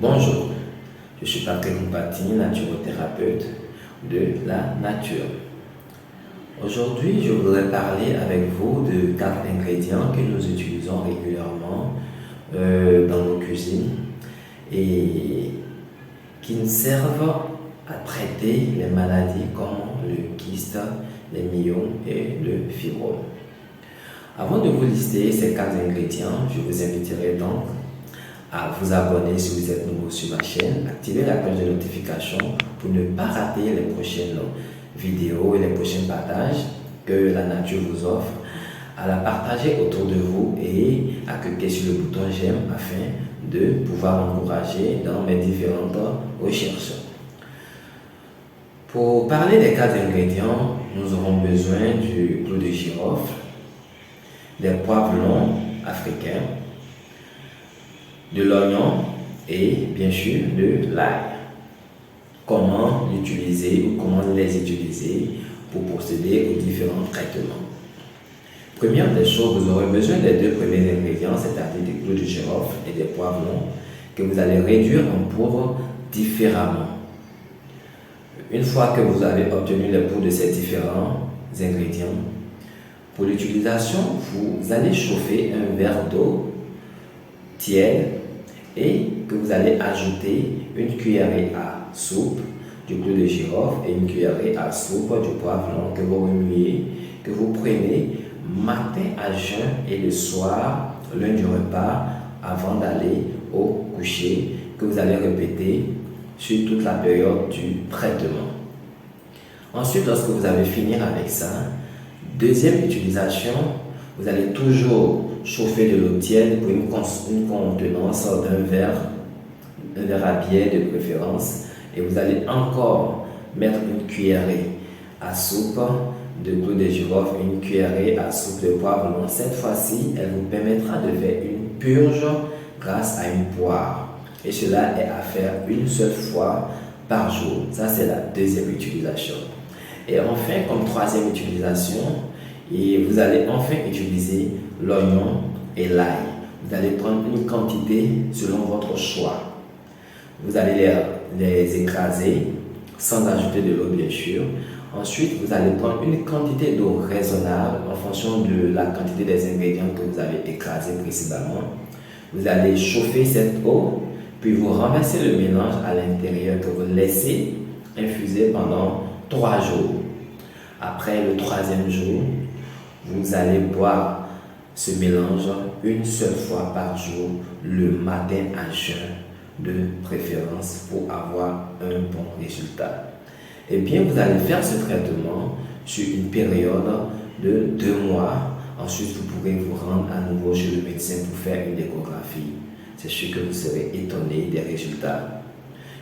Bonjour, je suis Patrick Mpati, naturothérapeute de la nature. Aujourd'hui, je voudrais parler avec vous de 4 ingrédients que nous utilisons régulièrement dans nos cuisines et qui nous servent à traiter les maladies comme le kyste, les myoses et le fibrome. Avant de vous lister ces 4 ingrédients, je vous inviterai donc à vous abonner si vous êtes nouveau sur ma chaîne, activer la cloche de notification pour ne pas rater les prochaines vidéos et les prochains partages que la nature vous offre, à la partager autour de vous et à cliquer sur le bouton j'aime afin de pouvoir m'encourager dans mes différentes recherches. Pour parler des 4 ingrédients, nous aurons besoin du clou de girofle, des poivrons africains, de l'oignon et bien sûr de l'ail. Comment l'utiliser ou comment les utiliser pour procéder aux différents traitements. Première des choses, vous aurez besoin des 2 premiers ingrédients, c'est-à-dire des clous de girofle et des poivrons que vous allez réduire en poudre différemment. Une fois que vous avez obtenu les poudres de ces différents ingrédients, pour l'utilisation, vous allez chauffer un verre d'eau tiède et que vous allez ajouter une cuillerée à soupe du clou de girofle et une cuillerée à soupe du poivron que vous remuez, que vous prenez matin à jeun et le soir, l'un du repas, avant d'aller au coucher, que vous allez répéter sur toute la période du traitement. Ensuite, lorsque vous avez fini avec ça, deuxième utilisation, vous allez toujours chauffer de l'eau tiède pour une contenance d'un verre à bière de préférence, et vous allez encore mettre une cuillerée à soupe de clou de girofle, une cuillerée à soupe de poivron. Cette fois-ci, elle vous permettra de faire une purge grâce à une poire, et cela est à faire une seule fois par jour. Ça, c'est la deuxième utilisation. Et enfin, comme troisième utilisation, vous allez enfin utiliser l'oignon et l'ail. Vous allez prendre une quantité selon votre choix. Vous allez les écraser sans ajouter de l'eau, bien sûr. Ensuite, vous allez prendre une quantité d'eau raisonnable en fonction de la quantité des ingrédients que vous avez écrasés précédemment. Vous allez chauffer cette eau, puis vous renversez le mélange à l'intérieur que vous laissez infuser pendant 3 jours. Après le 3e jour, vous allez boire ce mélange une seule fois par jour, le matin à jeun de préférence, pour avoir un bon résultat. Et bien, vous allez faire ce traitement sur une période de 2 mois. Ensuite, vous pourrez vous rendre à nouveau chez le médecin pour faire une échographie. C'est sûr que vous serez étonné des résultats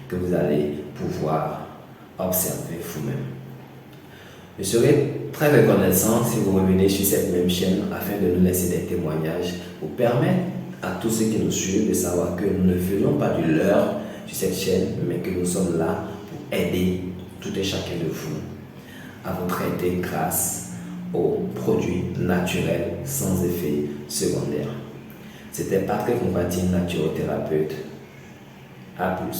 que vous allez pouvoir observer vous-même. Je serai très reconnaissant si vous revenez sur cette même chaîne afin de nous laisser des témoignages pour permettre à tous ceux qui nous suivent de savoir que nous ne faisons pas du leurre sur cette chaîne, mais que nous sommes là pour aider tout et chacun de vous à vous traiter grâce aux produits naturels sans effet secondaire. C'était Patrick Mpati, naturothérapeute. À plus.